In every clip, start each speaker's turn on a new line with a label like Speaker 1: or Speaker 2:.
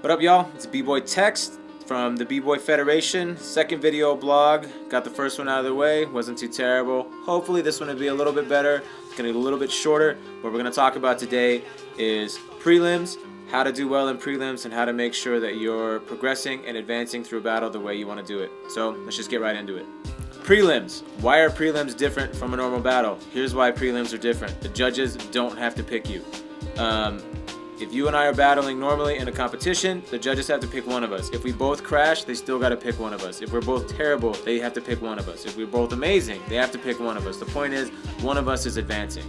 Speaker 1: What up, y'all? It's B-Boy Text from the B-Boy Federation. Second video blog. Got the first one out of the way. Wasn't too terrible. Hopefully this one will be a little bit better. It's going to be a little bit shorter. What we're going to talk about today is prelims, how to do well in prelims, and how to make sure that you're progressing and advancing through a battle the way you want to do it. So let's just get right into it. Prelims. Why are prelims different from a normal battle? Here's why prelims are different. The judges don't have to pick you. If you and I are battling normally in a competition, the judges have to pick one of us. If we both crash, they still got to pick one of us. If we're both terrible, they have to pick one of us. If we're both amazing, they have to pick one of us. The point is, one of us is advancing.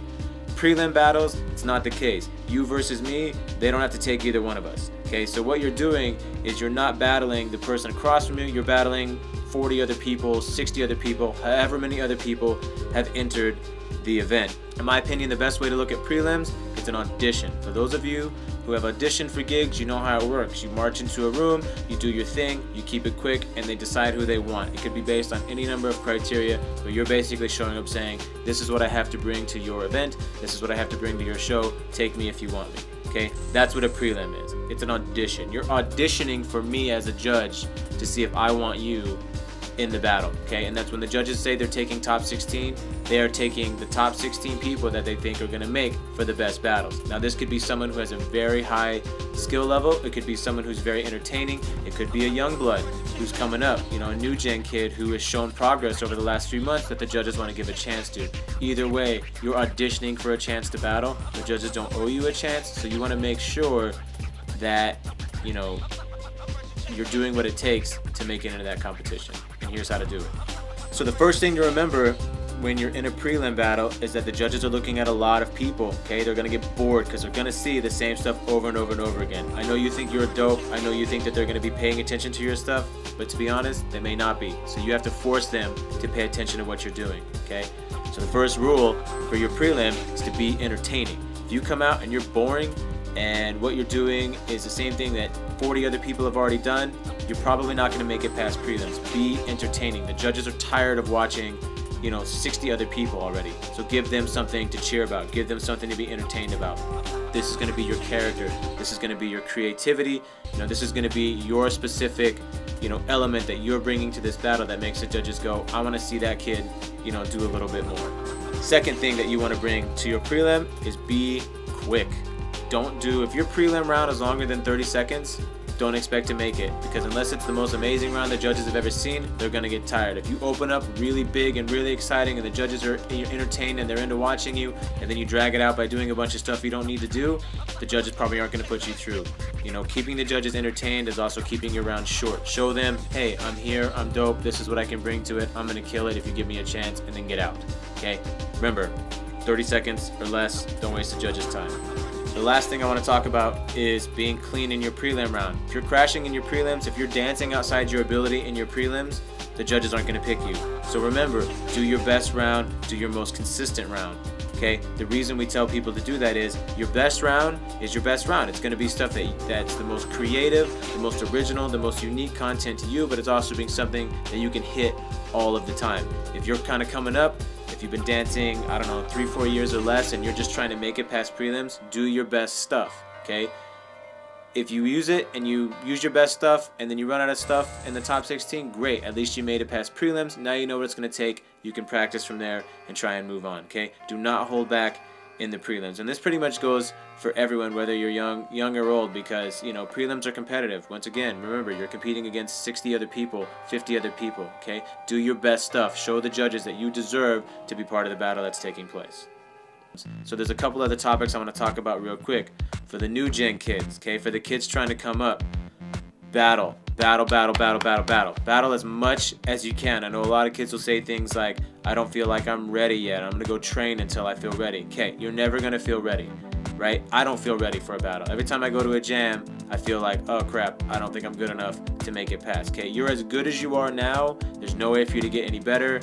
Speaker 1: Prelim battles, it's not the case. You versus me, they don't have to take either one of us. Okay, so what you're doing is you're not battling the person across from you, you're battling 40 other people, 60 other people, however many other people have entered the event. In my opinion, the best way to look at prelims is an audition. For those of you who have auditioned for gigs, you know how it works. You march into a room, you do your thing, you keep it quick, and they decide who they want. It could be based on any number of criteria, but you're basically showing up saying, this is what I have to bring to your event, this is what I have to bring to your show, take me if you want me. Okay, that's what a prelim is. It's an audition. You're auditioning for me as a judge to see if I want you in the battle, okay? And that's when the judges say they're taking top 16, they are taking the top 16 people that they think are gonna make for the best battles. Now this could be someone who has a very high skill level, it could be someone who's very entertaining, it could be a young blood who's coming up, you know, a new gen kid who has shown progress over the last 3 months that the judges wanna give a chance to. Either way, you're auditioning for a chance to battle, the judges don't owe you a chance, so you wanna make sure that, you know, you're doing what it takes to make it into that competition. And here's how to do it. So the first thing to remember when you're in a prelim battle is that the judges are looking at a lot of people, okay? They're gonna get bored because they're gonna see the same stuff over and over and over again. I know you think you're dope, I know you think that they're gonna be paying attention to your stuff, but to be honest, they may not be. So you have to force them to pay attention to what you're doing, okay? So the first rule for your prelim is to be entertaining. If you come out and you're boring, and what you're doing is the same thing that 40 other people have already done, you're probably not going to make it past prelims. Be entertaining. The judges are tired of watching, 60 other people already. So give them something to cheer about. Give them something to be entertained about. This is going to be your character. This is going to be your creativity. This is going to be your specific, element that you're bringing to this battle that makes the judges go, I want to see that kid, do a little bit more. Second thing that you want to bring to your prelim is be quick. If your prelim round is longer than 30 seconds, don't expect to make it, because unless it's the most amazing round the judges have ever seen, they're gonna get tired. If you open up really big and really exciting and the judges are entertained and they're into watching you, and then you drag it out by doing a bunch of stuff you don't need to do, the judges probably aren't gonna put you through. Keeping the judges entertained is also keeping your round short. Show them, hey, I'm here, I'm dope, this is what I can bring to it, I'm gonna kill it if you give me a chance, and then get out, okay? Remember, 30 seconds or less, don't waste the judges' time. The last thing I want to talk about is being clean in your prelim round. If you're crashing in your prelims, if you're dancing outside your ability in your prelims, the judges aren't going to pick you. So remember, do your best round, do your most consistent round. Okay? The reason we tell people to do that is your best round is your best round. It's going to be stuff that's the most creative, the most original, the most unique content to you, but it's also being something that you can hit all of the time. If you're kind of coming up, if you've been dancing, 3-4 years or less, and you're just trying to make it past prelims, do your best stuff, okay? If you use it and you use your best stuff and then you run out of stuff in the top 16, great. At least you made it past prelims. Now you know what it's going to take. You can practice from there and try and move on, okay? Do not hold back in the prelims. And this pretty much goes for everyone, whether you're young or old, because prelims are competitive. Once again, remember, you're competing against 60 other people, 50 other people, okay? Do your best stuff. Show the judges that you deserve to be part of the battle that's taking place. So there's a couple other topics I want to talk about real quick. For the new gen kids, okay? For the kids trying to come up, battle as much as you can. I know a lot of kids will say things like, I don't feel like I'm ready yet, I'm gonna go train until I feel ready. Okay, you're never gonna feel ready, right? I don't feel ready for a battle. Every time I go to a jam, I feel like, oh crap, I don't think I'm good enough to make it past. Okay, you're as good as you are now. There's no way for you to get any better,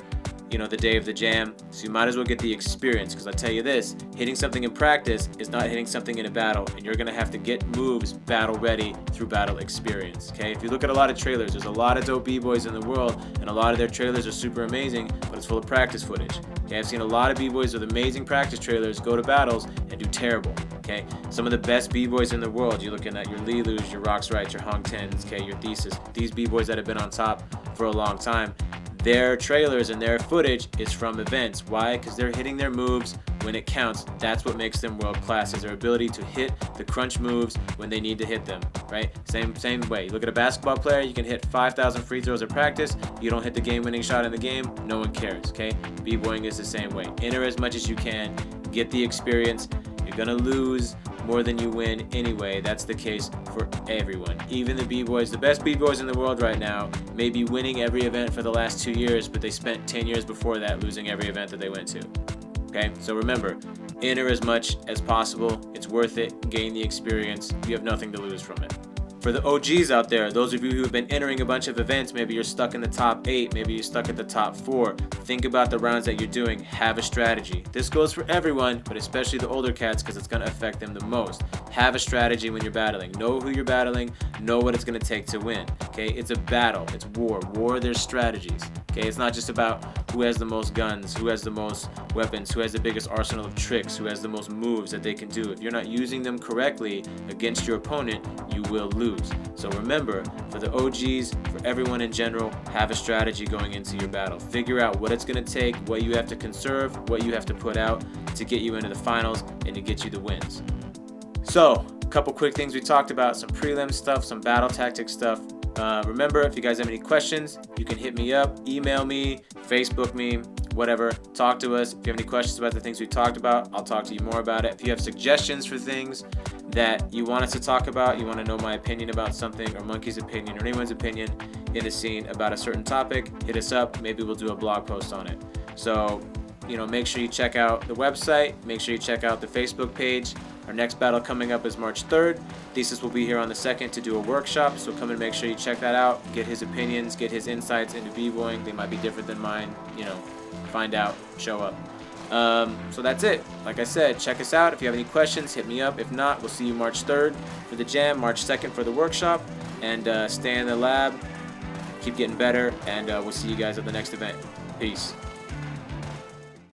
Speaker 1: the day of the jam, so you might as well get the experience, because I tell you this, hitting something in practice is not hitting something in a battle, and you're going to have to get moves battle ready through battle experience, okay? If you look at a lot of trailers, there's a lot of dope b-boys in the world, and a lot of their trailers are super amazing, but it's full of practice footage, okay? I've seen a lot of b-boys with amazing practice trailers go to battles and do terrible, Okay, some of the best b-boys in the world, you're looking at your Lilus, your Roxrights, your Hong Tens, okay, your Thesis, these b-boys that have been on top for a long time, their trailers and their footage is from events. Why? Because they're hitting their moves when it counts. That's what makes them world class, is their ability to hit the crunch moves when they need to hit them, right? Same way. You look at a basketball player, you can hit 5,000 free throws at practice. You don't hit the game-winning shot in the game, no one cares, okay? B-boying is the same way. Enter as much as you can, get the experience. You're gonna lose more than you win anyway. That's the case for everyone. Even the b-boys, the best b-boys in the world right now, may be winning every event for the last 2 years, but they spent 10 years before that losing every event that they went to. Okay, so remember, enter as much as possible. It's worth it. Gain the experience. You have nothing to lose from it. For the OGs out there, those of you who have been entering a bunch of events, maybe you're stuck in the top 8, maybe you're stuck at the top 4, think about the rounds that you're doing. Have a strategy. This goes for everyone, but especially the older cats, because it's going to affect them the most. Have a strategy when you're battling. Know who you're battling. Know what it's going to take to win. Okay, it's a battle. It's war. War, there's strategies. Okay, it's not just about who has the most guns, who has the most weapons, who has the biggest arsenal of tricks, who has the most moves that they can do. If you're not using them correctly against your opponent, you will lose. So remember, for the OGs, for everyone in general, have a strategy going into your battle. Figure out what it's going to take, what you have to conserve, what you have to put out to get you into the finals and to get you the wins. So, a couple quick things we talked about, some prelim stuff, some battle tactics stuff. Remember, if you guys have any questions, you can hit me up, email me, Facebook me, whatever. Talk to us. If you have any questions about the things we talked about, I'll talk to you more about it. If you have suggestions for things that you want us to talk about, you want to know my opinion about something, or Monkey's opinion, or anyone's opinion in the scene about a certain topic, hit us up. Maybe we'll do a blog post on it. So, make sure you check out the website. Make sure you check out the Facebook page. Our next battle coming up is March 3rd. Thesis will be here on the 2nd to do a workshop, so come and make sure you check that out. Get his opinions, get his insights into b-boying. They might be different than mine. Find out, show up. So that's it. Like I said, check us out. If you have any questions, hit me up. If not, we'll see you March 3rd for the jam, March 2nd for the workshop, and stay in the lab, keep getting better, and we'll see you guys at the next event. Peace.